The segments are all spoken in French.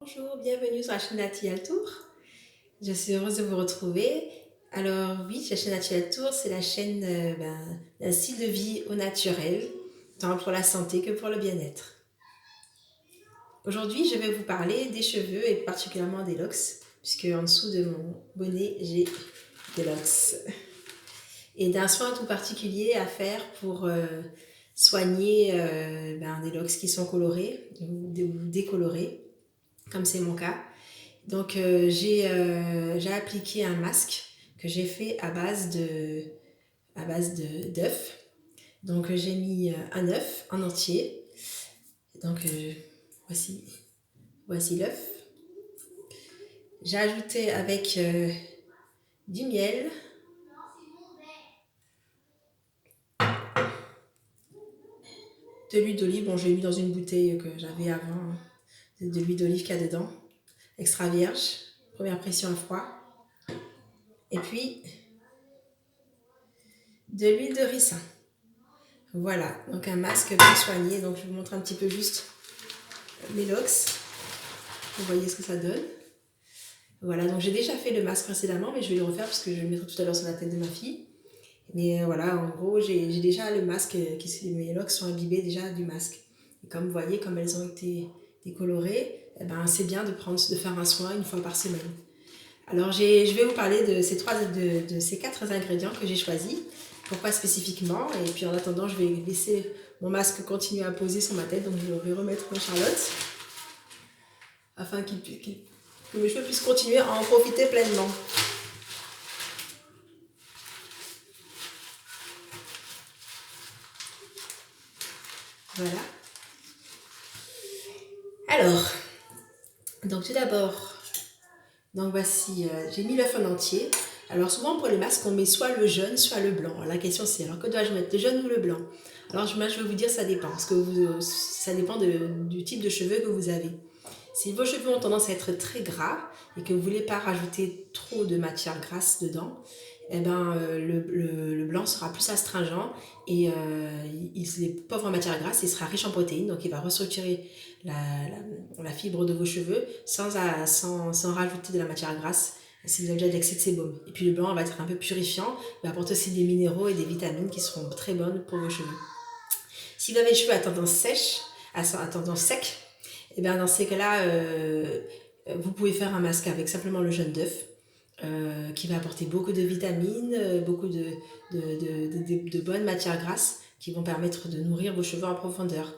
Bonjour, bienvenue sur la chaîne Naturel Tour. Je suis heureuse de vous retrouver. Alors oui, la chaîne Naturel Tour, c'est la chaîne d'un style de vie au naturel, tant pour la santé que pour le bien-être. Aujourd'hui, je vais vous parler des cheveux et particulièrement des locks, puisque en dessous de mon bonnet, j'ai des locks. Et d'un soin tout particulier à faire pour soigner des locks qui sont colorés ou décolorés, comme c'est mon cas. Donc j'ai appliqué un masque que j'ai fait à base de d'œufs. Donc j'ai mis un œuf en entier. Donc voici voici l'œuf. J'ai ajouté avec du miel, de l'huile d'olive. Bon, j'ai mis dans une bouteille que j'avais avant, de l'huile d'olive qu'il y a dedans, extra vierge, première pression à froid. Et puis de l'huile de ricin. Voilà, donc un masque bien soigné. Donc je vous montre un petit peu juste mes locks. Vous voyez ce que ça donne. Voilà, donc j'ai déjà fait le masque précédemment, mais je vais le refaire parce que je vais le mettre tout à l'heure sur la tête de ma fille. Mais voilà, en gros, j'ai déjà le masque, mes locks sont imbibés déjà du masque. Et comme vous voyez, comme elles ont été décolorées, eh ben, c'est bien de faire un soin une fois par semaine. Alors je vais vous parler de ces quatre ingrédients que j'ai choisis. Pourquoi spécifiquement? Et puis en attendant, je vais laisser mon masque continuer à poser sur ma tête, donc je vais remettre mon Charlotte afin que mes cheveux puissent continuer à en profiter pleinement. Voilà. Alors, donc tout d'abord, donc voici, j'ai mis l'œuf en entier. Alors souvent pour les masques, on met soit le jaune, soit le blanc. Alors, la question c'est, alors que dois-je mettre, le jaune ou le blanc? Alors moi je vais vous dire, ça dépend, parce que ça dépend du type de cheveux que vous avez. Si vos cheveux ont tendance à être très gras et que vous ne voulez pas rajouter trop de matière grasse dedans, eh ben, le blanc sera plus astringent et il est pauvre en matière grasse, il sera riche en protéines, donc il va restructurer la fibre de vos cheveux sans rajouter de la matière grasse si vous avez déjà de l'excès de sébum. Et puis le blanc va être un peu purifiant, il va apporter aussi des minéraux et des vitamines qui seront très bonnes pour vos cheveux. Si vous avez les cheveux à tendance sèche, à tendance sec, et bien dans ces cas-là, vous pouvez faire un masque avec simplement le jaune d'œuf, qui va apporter beaucoup de vitamines, beaucoup de bonnes matières grasses qui vont permettre de nourrir vos cheveux en profondeur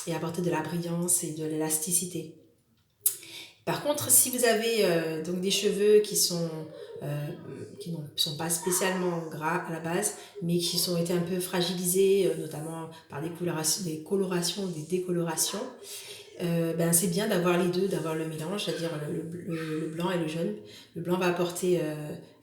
et apporter de la brillance et de l'élasticité. Par contre, si vous avez donc des cheveux qui ne sont pas spécialement gras à la base, mais qui ont été un peu fragilisés, notamment par des colorations ou des décolorations, ben c'est bien d'avoir les deux, d'avoir le mélange, c'est-à-dire le blanc et le jaune. Le blanc va apporter,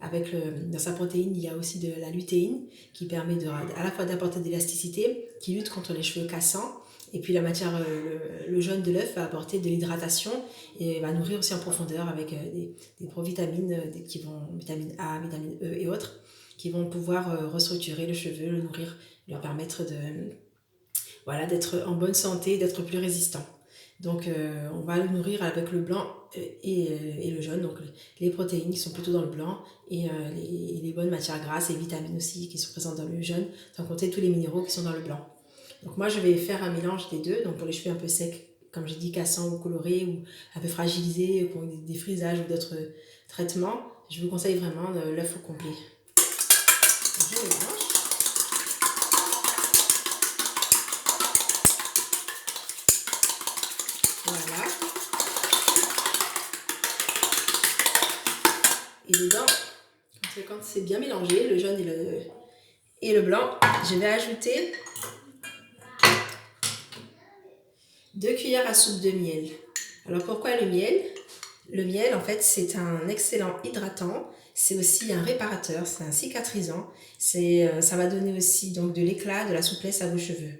dans sa protéine, il y a aussi de la lutéine qui permet à la fois d'apporter de l'élasticité, qui lutte contre les cheveux cassants. Et puis le jaune de l'œuf va apporter de l'hydratation et va nourrir aussi en profondeur avec des provitamines, vitamine A, vitamine E et autres, qui vont pouvoir restructurer le cheveu, le nourrir, lui permettre d'être en bonne santé, d'être plus résistant. Donc on va le nourrir avec le blanc et le jaune, donc les protéines qui sont plutôt dans le blanc et les bonnes matières grasses et vitamines aussi qui sont présentes dans le jaune, sans compter tous les minéraux qui sont dans le blanc. Donc moi je vais faire un mélange des deux, donc pour les cheveux un peu secs, comme j'ai dit, cassants ou colorés ou un peu fragilisés pour des frisages ou d'autres traitements, je vous conseille vraiment l'œuf au complet. Donc, je mélange. Voilà. Et dedans, quand c'est bien mélangé, le jaune et le blanc, je vais ajouter 2 cuillères à soupe de miel. Alors pourquoi le miel? Le miel, en fait, c'est un excellent hydratant, c'est aussi un réparateur, c'est un cicatrisant, ça va donner aussi donc de l'éclat, de la souplesse à vos cheveux.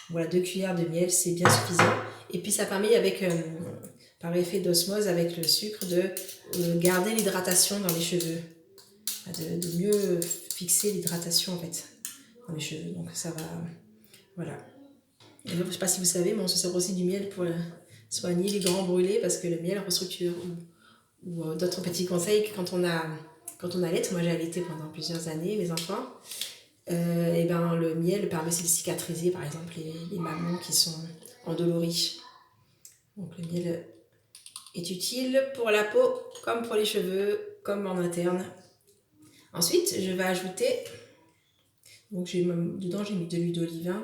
Voilà, 2 cuillères de miel, c'est bien suffisant. Et puis ça permet, par effet d'osmose avec le sucre, de garder l'hydratation dans les cheveux, de mieux fixer l'hydratation en fait dans les cheveux. Donc ça va, voilà. Je ne sais pas si vous savez, mais on se sert aussi du miel soigner les grands brûlés parce que le miel restructure. Ou d'autres petits conseils que quand on allait, moi j'ai allaité pendant plusieurs années mes enfants, et ben le miel permet aussi de cicatriser par exemple les mamans qui sont endolories. Donc le miel est utile pour la peau comme pour les cheveux, comme en interne. Ensuite, je vais ajouter, donc dedans j'ai mis de l'huile d'olive,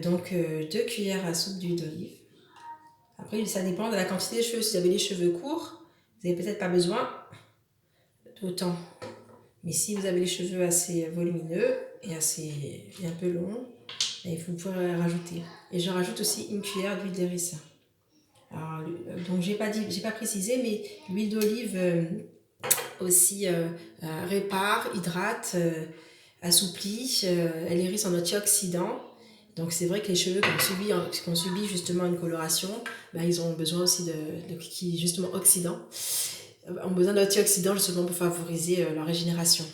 donc 2 cuillères à soupe d'huile d'olive. Après, ça dépend de la quantité de cheveux. Si vous avez les cheveux courts, vous n'avez peut-être pas besoin d'autant. Mais si vous avez les cheveux assez volumineux et un peu longs, vous pourrez rajouter. Et je rajoute aussi 1 cuillère d'huile de ricin. Alors, donc j'ai pas précisé, mais l'huile d'olive aussi répare, hydrate, assouplit, elle est riche en antioxydants. Donc c'est vrai que les cheveux qui ont subi justement une coloration, ils ont besoin aussi de justement oxydants, ont besoin d'antioxydants justement pour favoriser leur régénération.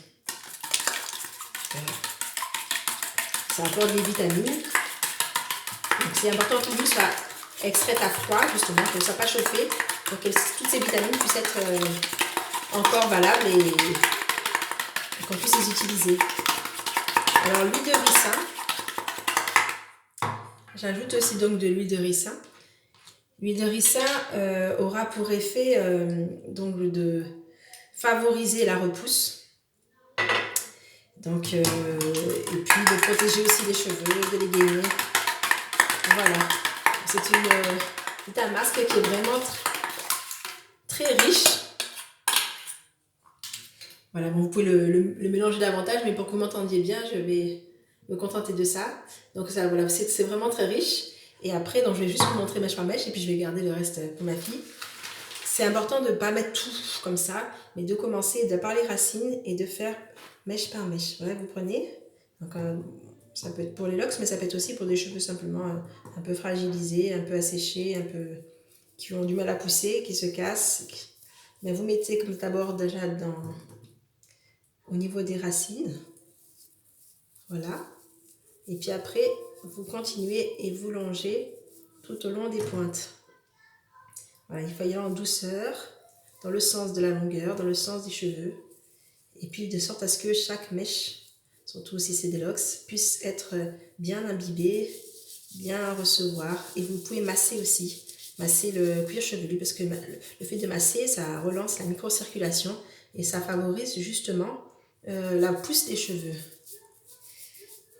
Ça apporte des vitamines. Donc c'est important que l'huile soit extraite à froid justement, qu'elle ne soit pas chauffée, pour que toutes ces vitamines puissent être encore valables et qu'on puisse les utiliser. Alors l'huile de ricin, j'ajoute aussi donc de l'huile de ricin. L'huile de ricin aura pour effet donc de favoriser la repousse. Donc, et puis de protéger aussi les cheveux, de les gainer. Voilà. C'est un masque qui est vraiment très riche. Voilà, bon, vous pouvez le mélanger davantage, mais pour que vous m'entendiez bien, je vais me contenter de ça. Donc ça, voilà, c'est vraiment très riche. Et après, donc, je vais juste vous montrer mèche par mèche et puis je vais garder le reste pour ma fille. C'est important de ne pas mettre tout comme ça, mais de commencer par les racines et de faire mèche par mèche. Voilà, vous prenez. Donc, ça peut être pour les locks, mais ça peut être aussi pour des cheveux simplement un peu fragilisés, un peu asséchés, qui ont du mal à pousser, qui se cassent. Mais vous mettez comme d'abord déjà au niveau des racines. Voilà. Et puis après, vous continuez et vous longez tout au long des pointes. Voilà, il faut y aller en douceur, dans le sens de la longueur, dans le sens des cheveux. Et puis de sorte à ce que chaque mèche, surtout si c'est des locks, puisse être bien imbibée, bien recevoir. Et vous pouvez masser aussi, masser le cuir chevelu, parce que le fait de masser, ça relance la microcirculation et ça favorise justement la pousse des cheveux.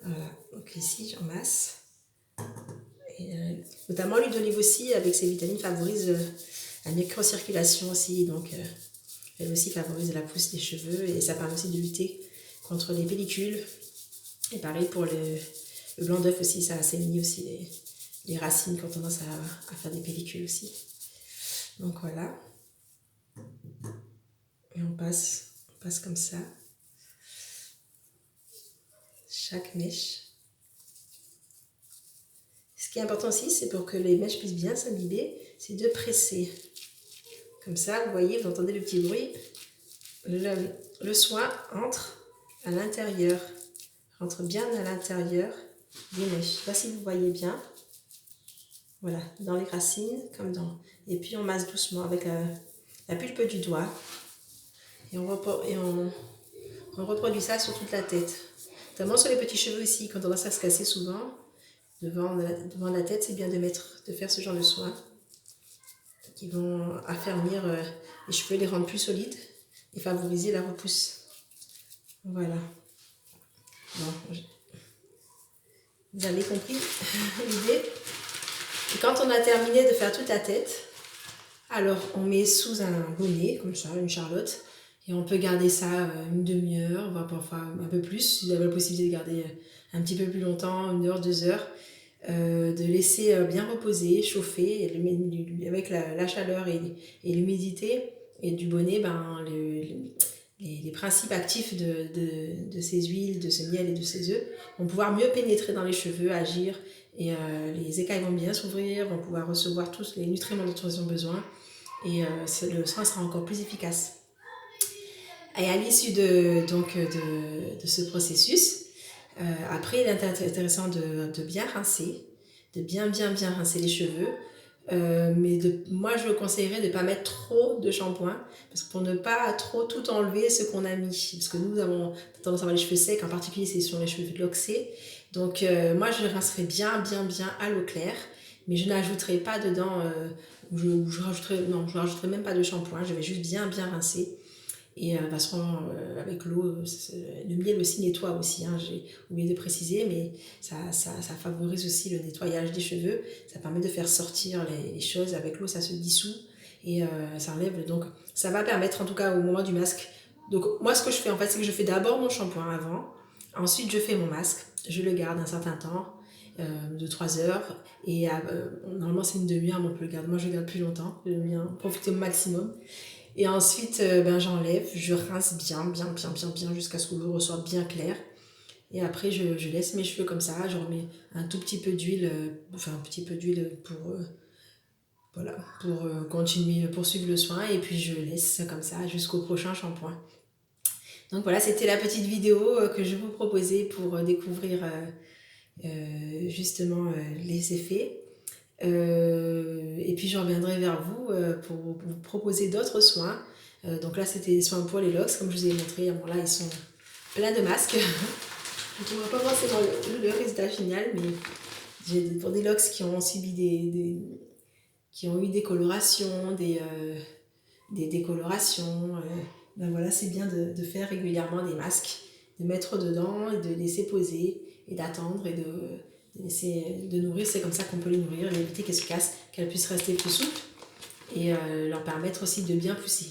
Voilà, donc ici j'en masse. Et, notamment l'huile d'olive aussi, avec ses vitamines, favorise la microcirculation aussi, donc elle aussi favorise la pousse des cheveux et ça permet aussi de lutter contre les pellicules. Et pareil pour le blanc d'œuf aussi, ça assainit aussi les racines qui ont tendance à faire des pellicules aussi. Donc voilà. Et on passe comme ça. Chaque mèche. Ce qui est important aussi, c'est pour que les mèches puissent bien s'imbiber, c'est de presser. Comme ça, vous voyez, vous entendez le petit bruit. Le soin entre à l'intérieur, rentre bien à l'intérieur des mèches. Je ne sais pas si vous voyez bien. Voilà, dans les racines, comme dans... Et puis on masse doucement avec la pulpe du doigt. Et on reproduit ça sur toute la tête. Notamment sur les petits cheveux ici, quand on tendance à se casser souvent. Devant la tête, c'est bien de faire ce genre de soins qui vont affermir les cheveux, les rendre plus solides et favoriser la repousse. Voilà. Bon, vous avez compris l'idée. Et quand on a terminé de faire toute la tête, alors on met sous un bonnet, comme ça, une charlotte, et on peut garder ça une demi-heure, voire parfois un peu plus, si vous avez la possibilité de garder un petit peu plus longtemps, 1 heure, 2 heures. De laisser bien reposer, chauffer, avec la chaleur et l'humidité et du bonnet, les principes actifs de ces huiles, de ce miel et de ces œufs vont pouvoir mieux pénétrer dans les cheveux, agir, et les écailles vont bien s'ouvrir, vont pouvoir recevoir tous les nutriments dont ils ont besoin, et le soin sera encore plus efficace. Et à l'issue de ce processus, après, il est intéressant de bien rincer, de bien rincer les cheveux, Moi, je conseillerais de ne pas mettre trop de shampoing, parce que pour ne pas trop tout enlever ce qu'on a mis. Parce que nous avons tendance à avoir les cheveux secs, en particulier c'est sur les cheveux loxés. Donc moi, je rincerai bien à l'eau claire, mais je n'ajouterai pas dedans, je rajouterai, non, je rajouterai même pas de shampoing, je vais juste bien rincer. Et de toute façon, avec l'eau, le miel aussi nettoie aussi, hein, j'ai oublié de préciser, mais ça favorise aussi le nettoyage des cheveux. Ça permet de faire sortir les choses. Avec l'eau, ça se dissout et ça enlève. Donc, ça va permettre, en tout cas, au moment du masque. Donc, moi, ce que je fais, en fait, c'est que je fais d'abord mon shampoing avant. Ensuite, je fais mon masque. Je le garde un certain temps, de 3 heures. Et normalement, c'est une demi-heure, mais on peut le garder. Moi, je le garde plus longtemps. Je veux bien profiter au maximum. Et ensuite, j'enlève, je rince bien jusqu'à ce que l'eau ressorte bien claire. Et après, je laisse mes cheveux comme ça. Je remets un tout petit peu d'huile, un petit peu d'huile voilà, pour continuer, poursuivre le soin. Et puis, je laisse comme ça jusqu'au prochain shampoing. Donc voilà, c'était la petite vidéo que je vous proposais pour découvrir justement les effets. Et puis je reviendrai vers vous pour vous proposer d'autres soins. Donc là, c'était des soins pour les locks, comme je vous ai montré. Bon, là, ils sont pleins de masques. On ne voit pas forcément le résultat final, mais pour des locks qui ont subi qui ont eu des colorations, des décolorations, voilà, c'est bien de faire régulièrement des masques, de mettre dedans et de laisser poser et d'attendre et de laisser de nourrir. C'est comme ça qu'on peut les nourrir, éviter qu'elles se cassent, qu'elles puissent rester plus souples et leur permettre aussi de bien pousser.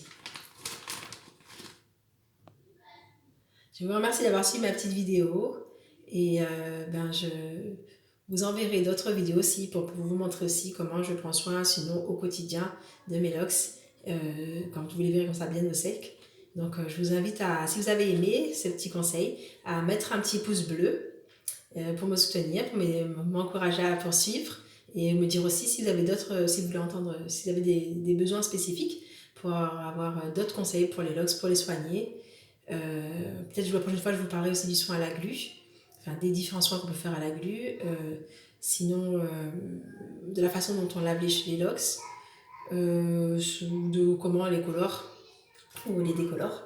Je vous remercie d'avoir suivi ma petite vidéo et je vous enverrai d'autres vidéos aussi pour vous montrer aussi comment je prends soin sinon au quotidien de mes locks, quand vous les verrez comme ça bien au sec. Donc je vous invite à, si vous avez aimé ce petit conseil, à mettre un petit pouce bleu pour me soutenir, pour m'encourager à poursuivre et me dire aussi si vous avez d'autres, si vous voulez entendre, si vous avez des besoins spécifiques pour avoir d'autres conseils pour les locks, pour les soigner. Peut-être la prochaine fois je vous parlerai aussi du soin à la glu, enfin des différents soins qu'on peut faire à la glu, sinon de la façon dont on lave les locks, de comment on les colore ou on les décolore.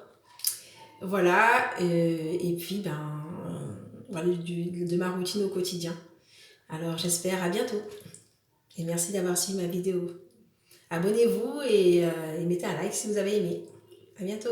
Voilà, et puis voilà de ma routine au quotidien. Alors j'espère à bientôt et merci d'avoir suivi ma vidéo. Abonnez-vous et mettez un like si vous avez aimé. À bientôt.